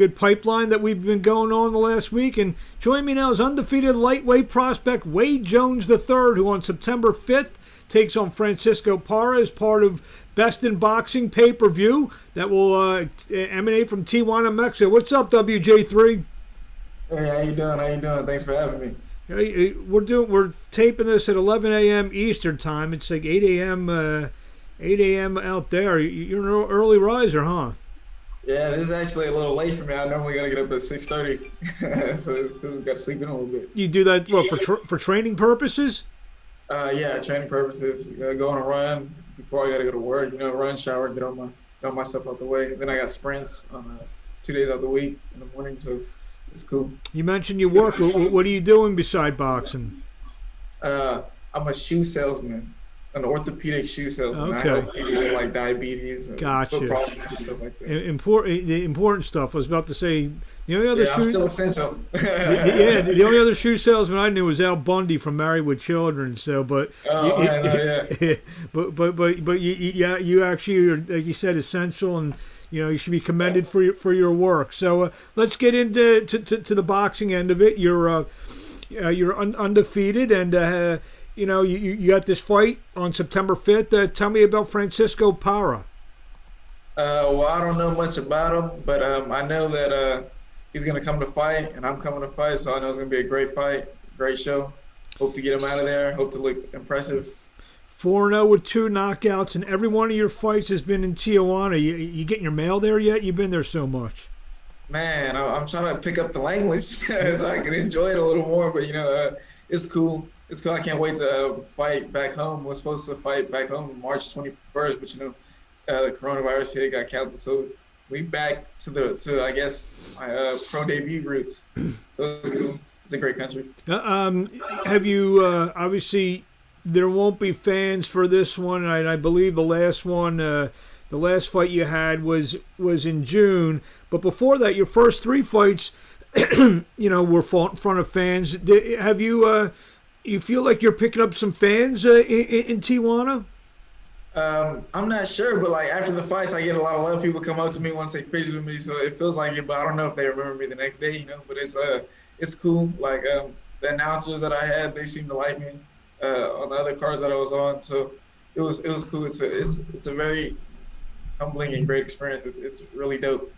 good pipeline that we've been going on the last week. And joining me now is undefeated lightweight prospect Wade Jones III, who on September 5th takes on Francisco Parra as part of Best in Boxing pay-per-view that will emanate from Tijuana, Mexico. What's up, WJ3? Hey, how you doing? How you doing? Thanks for having me. Hey, we're taping this at 11 a.m. Eastern time. It's like 8 a.m. out there. You're an early riser, huh? Yeah, this is actually a little late for me. I normally gotta get up at 6:30, so it's cool. Got to sleep in a little bit. You do that for training purposes? Yeah, training purposes. Go on a run before I gotta go to work. Run, shower, get all my stuff out the way. Then I got sprints on 2 days out of the week in the morning, so it's cool. You mentioned you work. What are you doing beside boxing? I'm a shoe salesman. An orthopedic shoe salesman. Okay. I help people with like diabetes, Gotcha. foot problems, and stuff like that. The important stuff. I was about to say the only other I'm still essential. the only other shoe salesman I knew was Al Bundy from Married with Children. So, but yeah. but you actually are, like you said, essential, and you should be commended for your work. So let's get into to the boxing end of it. You're undefeated, and you got this fight on September 5th. Tell me about Francisco Parra. Well, I don't know much about him, but I know that he's going to come to fight, and I'm coming to fight, so I know it's going to be a great fight, great show. Hope to get him out of there. Hope to look impressive. 4-0 with 2 knockouts, and every one of your fights has been in Tijuana. You getting your mail there yet? You've been there so much. Man, I'm trying to pick up the language so I can enjoy it a little more, but, it's cool. It's cool. I can't wait to fight back home. We're supposed to fight back home March 21st, but the coronavirus hit, got canceled. So we back to I guess my pro debut roots. So it's cool. It's a great country. Have you obviously there won't be fans for this one, and I believe the last one, the last fight you had was in June. But before that, your first 3 fights, were fought in front of fans. Have you? You feel like you're picking up some fans in Tijuana? I'm not sure, but like after the fights, I get a lot of love. People come up to me, want to take pictures with me, so it feels like it. But I don't know if they remember me the next day, But it's cool. Like the announcers that I had, they seem to like me on the other cards that I was on. So it was cool. It's a very humbling and great experience. It's really dope.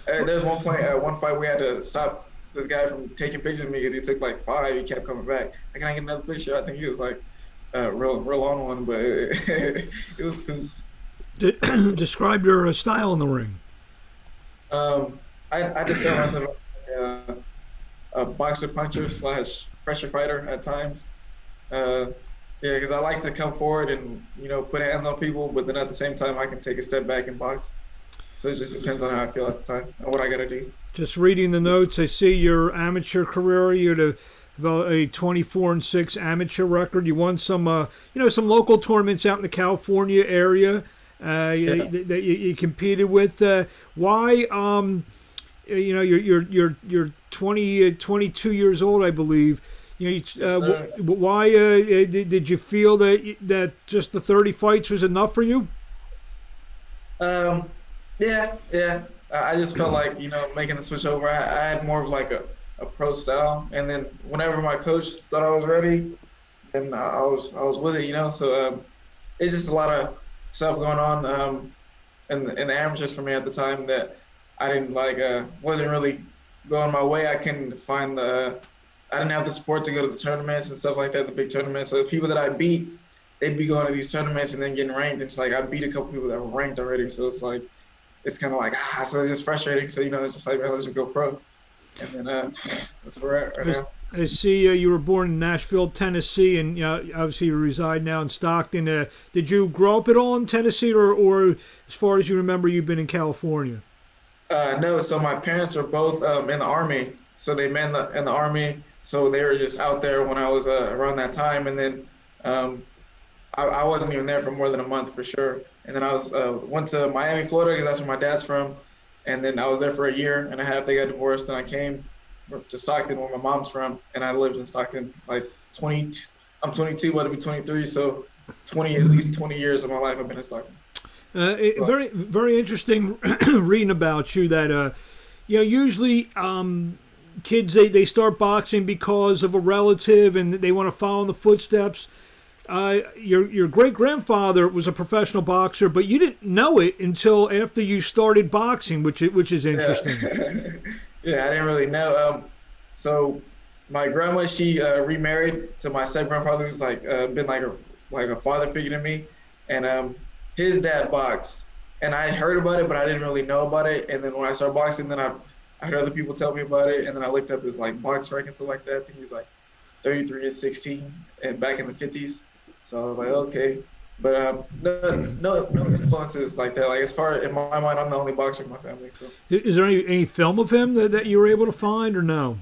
There's one point, one fight we had to stop this guy from taking pictures of me because he took like 5. He kept coming back. Can I get another picture? I think he was like real long one, but it was cool. Describe your style in the ring. I describe myself like a boxer puncher / pressure fighter at times. Because I like to come forward and put hands on people, but then at the same time I can take a step back and box. So it just depends on how I feel at the time and what I got to do. Just reading the notes, I see your amateur career. You had about a 24-6 amateur record. You won some, some local tournaments out in the California area that you competed with. Why? You're 22 years old, I believe. Why did you feel that just the 30 fights was enough for you? Yeah. I just felt like, making the switch over, I had more of like a pro style. And then whenever my coach thought I was ready, then I was with it, So it's just a lot of stuff going on in the amateurs for me at the time that I didn't wasn't really going my way. I couldn't find I didn't have the support to go to the tournaments and stuff like that, the big tournaments. So the people that I beat, they'd be going to these tournaments and then getting ranked. And it's like I beat a couple people that were ranked already. So it's like, it's kind of like, so it's just frustrating. So, it's just like, man, let's just go pro. And then that's where we're at right now. I see you were born in Nashville, Tennessee, and obviously you reside now in Stockton. Did you grow up at all in Tennessee, or as far as you remember, you've been in California? No, so my parents are both in the Army. So they met in the Army. So they were just out there when I was around that time. And then I wasn't even there for more than a month for sure. And then I went to Miami, Florida, because that's where my dad's from. And then I was there for 1.5 years. They got divorced. Then I came to Stockton, where my mom's from, and I lived in Stockton like 20. I'm 22, about to be 23, so at least 20 years of my life I've been in Stockton. Very, very interesting reading about you that usually kids they start boxing because of a relative and they want to follow in the footsteps. Your great grandfather was a professional boxer, but you didn't know it until after you started boxing, which is interesting. Yeah, yeah, I didn't really know. So my grandma, she remarried to my step grandfather, who's like been like a father figure to me, and his dad boxed, and I had heard about it, but I didn't really know about it. And then when I started boxing, then I heard other people tell me about it, and then I looked up his like box rank and stuff like that. I think he was like 33-16, and back in the 50s. So I was like, okay, but no influences like that. Like as far in my mind, I'm the only boxer in my family. So is there any film of him that you were able to find or no?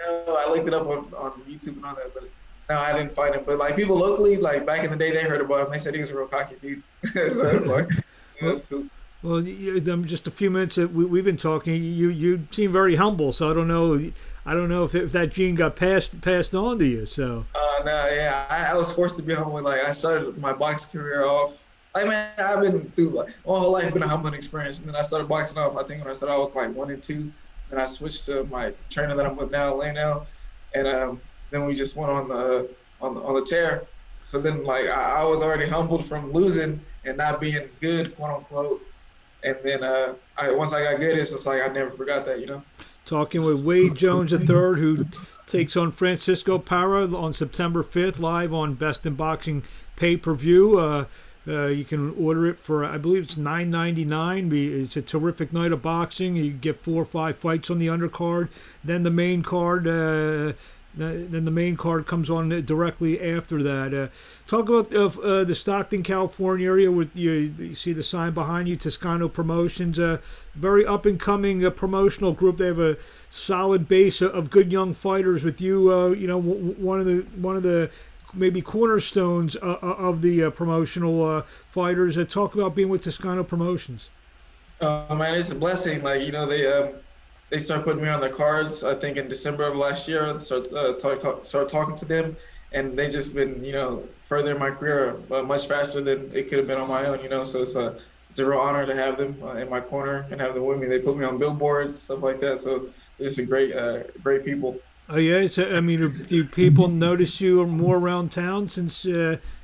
no, I looked it up on YouTube and all that, but no, I didn't find him. But like people locally, like back in the day, they heard about him. They said he was a real cocky dude. So it's like, yeah, that's cool. Well, just a few minutes that we've been talking, you seem very humble. So I don't know if that gene got passed on to you. So. No, yeah, I was forced to be humble. Like I started my boxing career off. Like man, I've been through like my whole life been a humbling experience, and then I started boxing off. I think when I started, I was like 1 and 2. Then I switched to my trainer that I'm with now, Lano, and then we just went on the tear. So then like I was already humbled from losing and not being good, quote unquote. And then once I got good, it's just like I never forgot that, you know. Talking with Wade Jones III, who takes on Francisco Parra on September 5th, live on Best in Boxing pay-per-view. You can order it for, I believe it's $9.99. It's a terrific night of boxing. You get 4 or 5 fights on the undercard. Then the main card. Then the main card comes on directly after that. Talk about the Stockton, California area. With you see the sign behind you, Toscano Promotions. Very up and coming promotional group. They have a solid base of good young fighters. With you, one of the maybe cornerstones of the promotional fighters. Talk about being with Toscano Promotions. Man, it's a blessing. Like they started putting me on the cards, I think in December of last year. Started talking to them, and they just been, furthering my career much faster than it could have been on my own, So it's a real honor to have them in my corner and have them with me. They put me on billboards, stuff like that. So they're just a great people. Oh yeah, so I mean, do people notice you more around town since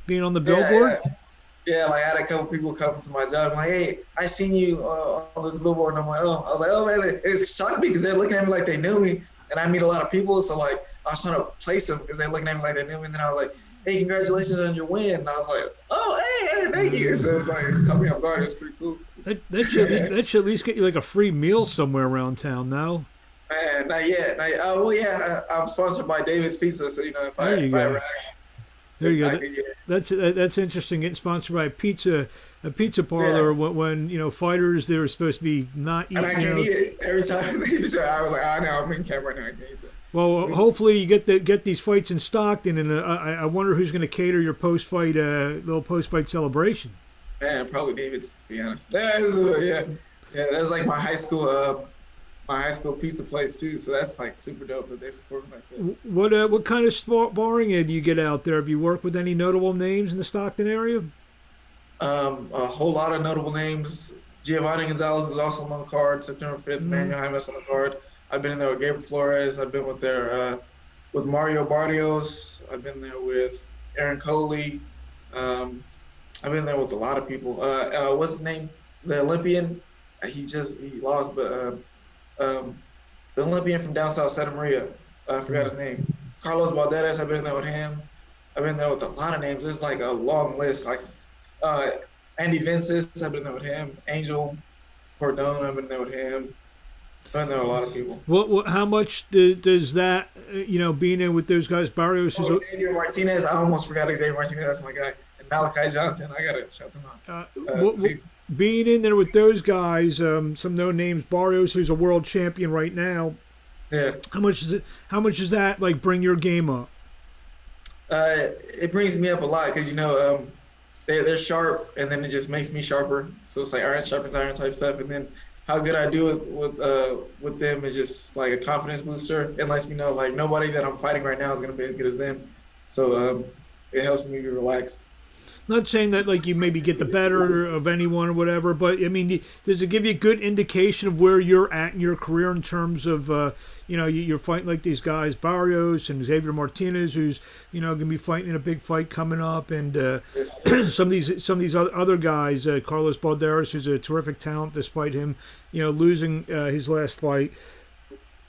being on the billboard? Yeah, like I had a couple people come to my job. I'm like, hey, I seen you on this billboard. And I'm like, oh. I was like, oh man, it shocked me because they're looking at me like they knew me, and I meet a lot of people. So like, I was trying to place them because they're looking at me like they knew me. And then I was like, hey, congratulations on your win. And I was like, oh, hey, thank you. So it's like, it caught me off guard. It was pretty cool. That should at least get you like a free meal somewhere around town, no? Man, not yet. Well, yeah, I'm sponsored by David's Pizza, so if I ever ask. There you go. That's interesting. Getting sponsored by a pizza parlor when fighters they're supposed to be not eating. And I can't eat it every time. I was like, oh no, I'm in camera now. I can't eat that. Well, hopefully you get these fights in Stockton, and I wonder who's going to cater your little post fight celebration. Man, probably David's. To be honest, yeah. That's like my high school pizza place too, so that's like super dope that they support me like that. What kind of sparring do you get out there? Have you worked with any notable names in the Stockton area? A whole lot of notable names. Giovanni Gonzalez is also on the card. September 5th, Manuel Jaimes on the card. I've been in there with Gabriel Flores. I've been with Mario Barrios. I've been there with Aaron Coley. I've been there with a lot of people. What's his name? The Olympian. He lost, but. The Olympian from down south, Santa Maria. I forgot his name. Carlos Valderas, I've been in there with him. I've been there with a lot of names. There's like a long list. Like Andy Vences, I've been there with him. Angel Cordon, I've been there with him. I've been there with a lot of people. How much does that, being in with those guys, Barrios is... Xavier Martinez, I almost forgot Xavier Martinez. That's my guy. And Malachi Johnson, I got to shout them out. Being in there with those guys, some no names, Barrios, who's a world champion right now. Yeah. How much does that like bring your game up? It brings me up a lot because they're sharp, and then it just makes me sharper. So it's like iron sharpens iron type stuff, and then how good I do it with them is just like a confidence booster. It lets me know like nobody that I'm fighting right now is gonna be as good as them. So it helps me be relaxed. Not saying that like you maybe get the better of anyone or whatever, but I mean, does it give you a good indication of where you're at in your career in terms of you're fighting like these guys Barrios and Xavier Martinez, who's going to be fighting in a big fight coming up, and Yes. some of these other guys, Carlos Balderas, who's a terrific talent despite him losing his last fight.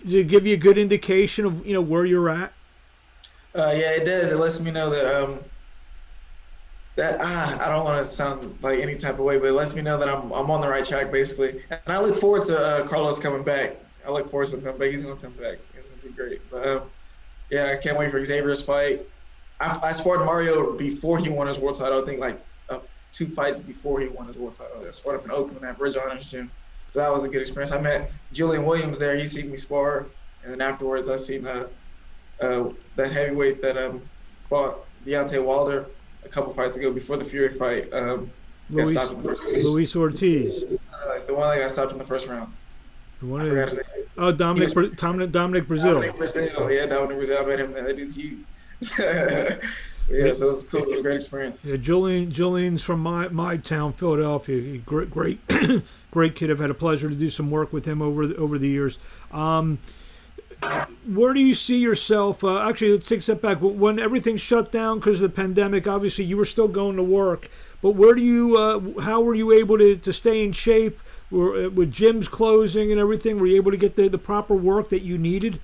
Does it give you a good indication of where you're at? Yeah, it does. It lets me know that I don't want to sound like any type of way, but it lets me know that I'm on the right track basically. And I look forward to Carlos coming back. I look forward to him coming back. He's gonna come back. It's gonna be great. But yeah, I can't wait for Xavier's fight. I sparred Mario before he won his world title. I think like 2 fights before he won his world title. I sparred up in Oakland at Bridge Honors Gym. So that was a good experience. I met Julian Williams there. He seen me spar, and then afterwards I seen that heavyweight that fought Deontay Wilder a couple fights ago before the Fury fight. Luis Ortiz. The one that got stopped in the first round. The one Dominic Brazil. Dominic Brazil. Yeah, Dominic Brazil. I met him. That dude's huge. Yeah, so it was cool. It was a great experience. Yeah, Julian's from my town, Philadelphia. Great great kid. I've had a pleasure to do some work with him over the years. Where do you see yourself? Actually, let's take a step back. When everything shut down because of the pandemic, obviously you were still going to work. But where do you? How were you able to stay in shape? With gyms closing and everything, were you able to get the proper work that you needed?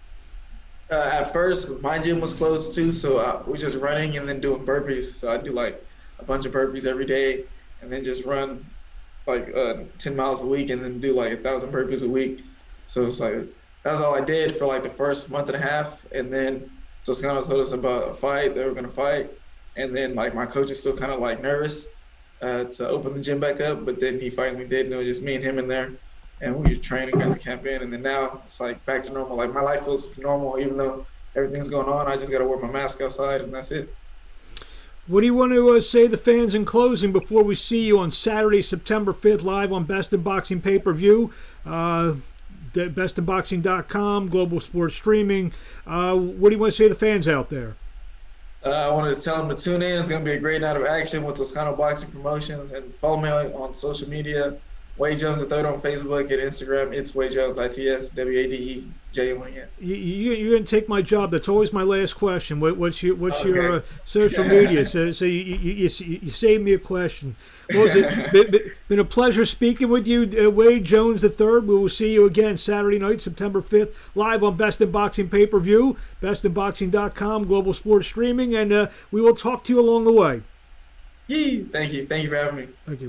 At first, my gym was closed too, so I was just running and then doing burpees. So I do like a bunch of burpees every day, and then just run like 10 miles a week, and then do like 1,000 burpees a week. So it's like that's all I did for like the first month and a half, and then Toscano told us about a fight. They were gonna fight, and then like my coach is still kind of like nervous to open the gym back up, but then he finally did, and it was just me and him in there. And we were training, got the camp in, and then now it's like back to normal. Like my life feels normal, even though everything's going on. I just got to wear my mask outside, and that's it. What do you want to say to the fans in closing before we see you on Saturday, September 5th, live on Best in Boxing pay-per-view? BestInBoxing.com, Global Sports Streaming. What do you want to say to the fans out there? I wanted to tell them to tune in. It's going to be a great night of action with Toscano Boxing Promotions, and follow me on social media. Wade Jones III on Facebook and Instagram. It's Wade Jones, ITSWADEJONES. You're going to take my job. That's always my last question. What's your social media? So you saved me a question. What was it? Been a pleasure speaking with you, Wade Jones III. We will see you again Saturday night, September 5th, live on Best in Boxing pay-per-view, BestInBoxing.com, Global Sports Streaming, and we will talk to you along the way. Thank you. Thank you for having me. Thank you.